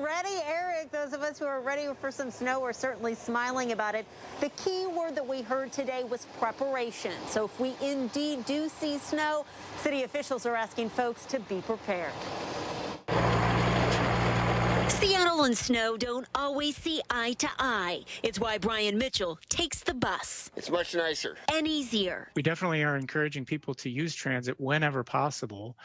ready, Eric. Those of us who are ready for some snow are certainly smiling about it. The key word that we heard today was preparation. So if we indeed do see snow, city officials are asking folks to be prepared. Seattle and snow don't always see eye to eye. It's why Brian Mitchell takes the bus. It's much nicer and easier. We definitely are encouraging people to use transit whenever possible.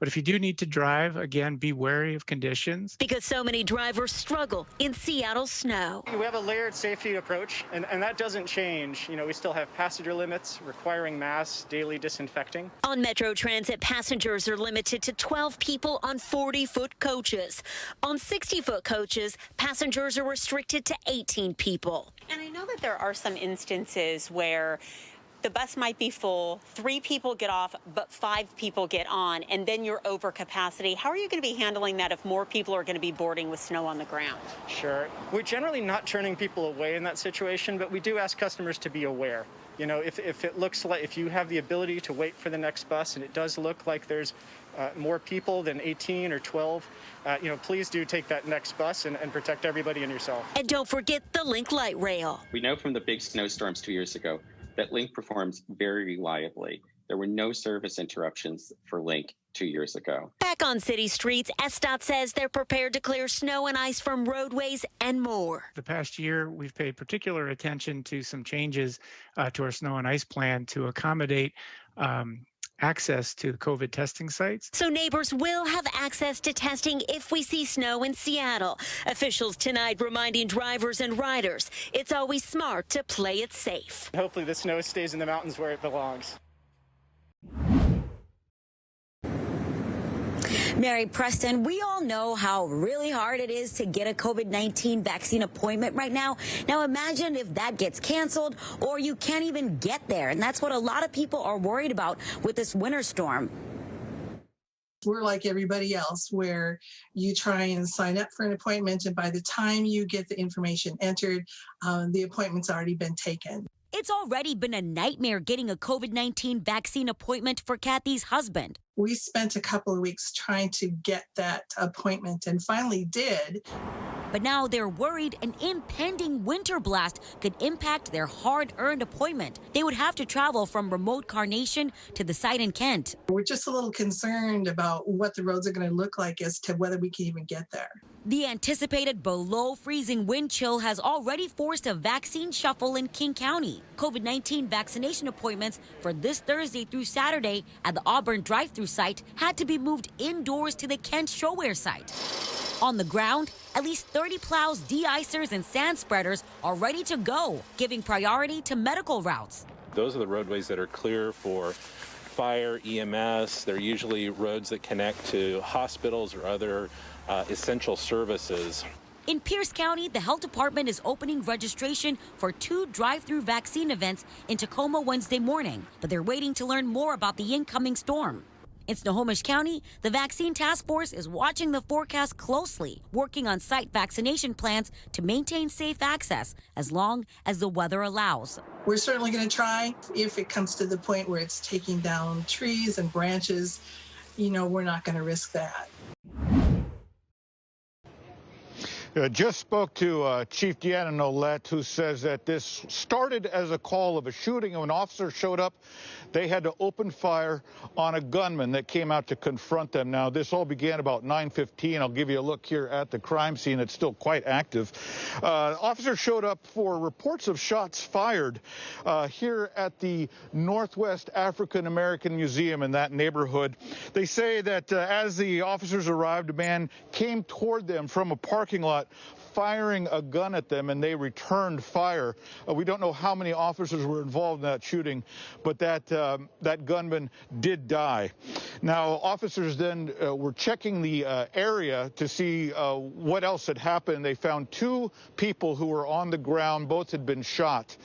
But if you do need to drive, again, be wary of conditions. Because so many drivers struggle in Seattle snow. We have a layered safety approach, and that doesn't change. You know, we still have passenger limits requiring masks, daily disinfecting. On Metro Transit, passengers are limited to 12 people on 40-foot coaches. On 60-foot coaches, passengers are restricted to 18 people. And I know that there are some instances where the bus might be full, 3 people get off, but 5 people get on, and then you're over capacity. How are you going to be handling that if more people are going to be boarding with snow on the ground? Sure. We're generally not turning people away in that situation, but we do ask customers to be aware. You know, if it looks like, if you have the ability to wait for the next bus and it does look like there's more people than 18 or 12, you know, please do take that next bus and protect everybody and yourself. And don't forget the Link Light Rail. We know from the big snowstorms 2 years ago that Link performs very reliably. There were no service interruptions for Link 2 years ago. Back on city streets, SDOT says they're prepared to clear snow and ice from roadways and more. The past year, we've paid particular attention to some changes to our snow and ice plan to accommodate access to COVID testing sites. So neighbors will have access to testing if we see snow in Seattle. Officials tonight reminding drivers and riders it's always smart to play it safe. Hopefully the snow stays in the mountains where it belongs. Mary Preston, we all know how really hard it is to get a COVID-19 vaccine appointment right now. Now imagine if that gets canceled or you can't even get there. And that's what a lot of people are worried about with this winter storm. We're like everybody else where you try and sign up for an appointment, and by the time you get the information entered, the appointment's already been taken. It's already been a nightmare getting a COVID-19 vaccine appointment for Kathy's husband. We spent a couple of weeks trying to get that appointment and finally did. But now they're worried an impending winter blast could impact their hard-earned appointment. They would have to travel from remote Carnation to the site in Kent. We're just a little concerned about what the roads are going to look like as to whether we can even get there. The anticipated below-freezing wind chill has already forced a vaccine shuffle in King County. COVID-19 vaccination appointments for this Thursday through Saturday at the Auburn drive-through site had to be moved indoors to the Kent Showware site. On the ground, at least 30 plows, de-icers, and sand spreaders are ready to go, giving priority to medical routes. Those are the roadways that are clear for fire, EMS. They're usually roads that connect to hospitals or other essential services. In Pierce County, the health department is opening registration for 2 drive-through vaccine events in Tacoma Wednesday morning, but they're waiting to learn more about the incoming storm. In Snohomish County, the vaccine task force is watching the forecast closely, working on site vaccination plans to maintain safe access as long as the weather allows. We're certainly going to try. If it comes to the point where it's taking down trees and branches, you know, we're not going to risk that. Just spoke to Chief Deanna Nolette, who says that this started as a call of a shooting. When an officer showed up, they had to open fire on a gunman that came out to confront them. Now, this all began about 9:15. I'll give you a look here at the crime scene. It's still quite active. Officers showed up for reports of shots fired here at the Northwest African American Museum in that neighborhood. They say that as the officers arrived, a man came toward them from a parking lot, firing a gun at them, and they returned fire. We don't know how many officers were involved in that shooting, but that gunman did die. Now, officers then were checking the area to see what else had happened. They found 2 people who were on the ground. Both had been shot.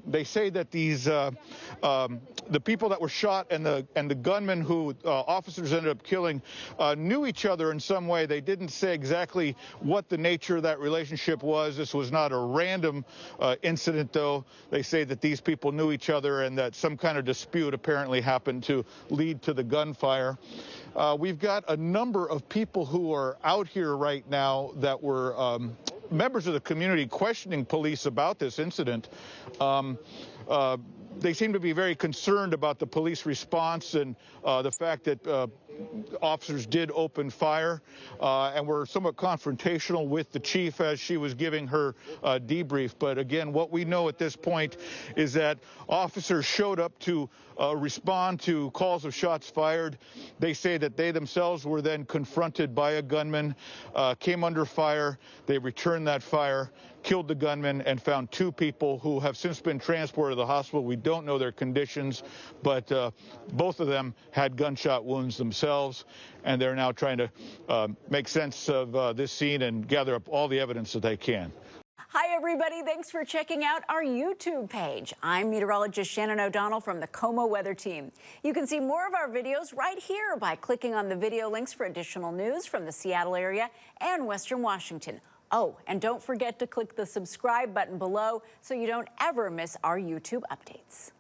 They say that the people that were shot and the gunman who officers ended up killing knew each other in some way. They didn't say exactly what the nature of that relationship was. This was not a random incident, though. They say that these people knew each other and that some kind of dispute apparently happened to lead to the gunfire. we've got a number of people who are out here right now that were members of the community questioning police about this incident. They seem to be very concerned about the police response and the fact that officers did open fire, and were somewhat confrontational with the chief as she was giving her debrief. But again, what we know at this point is that officers showed up to respond to calls of shots fired. They say that they themselves were then confronted by a gunman, came under fire. They returned that fire, killed the gunman, and found 2 people who have since been transported to the hospital. We don't know their conditions, but both of them had gunshot wounds themselves, and they're now trying to make sense of this scene and gather up all the evidence that they can. Hi, everybody. Thanks for checking out our YouTube page. I'm meteorologist Shannon O'Donnell from the KOMO weather team. You can see more of our videos right here by clicking on the video links for additional news from the Seattle area and Western Washington. Oh, and don't forget to click the subscribe button below so you don't ever miss our YouTube updates.